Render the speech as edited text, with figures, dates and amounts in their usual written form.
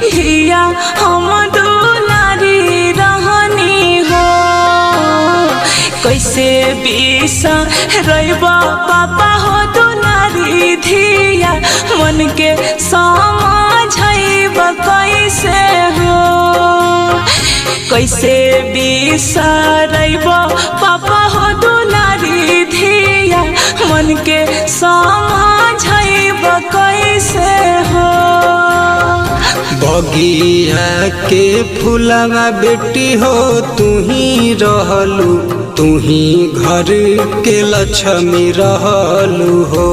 धिया हम दुलारी रहनी हो। कैसे बिसरबा पापा हो दुलारी धिया मन के समझब कैसे हो। कैसे बिसरबा पापा हो दुलारी धिया मन के समझब कैसे हो। बगिया के फूलवा बेटी हो तू ही रहलू, तू ही घर के लक्ष्मी रहलू हो।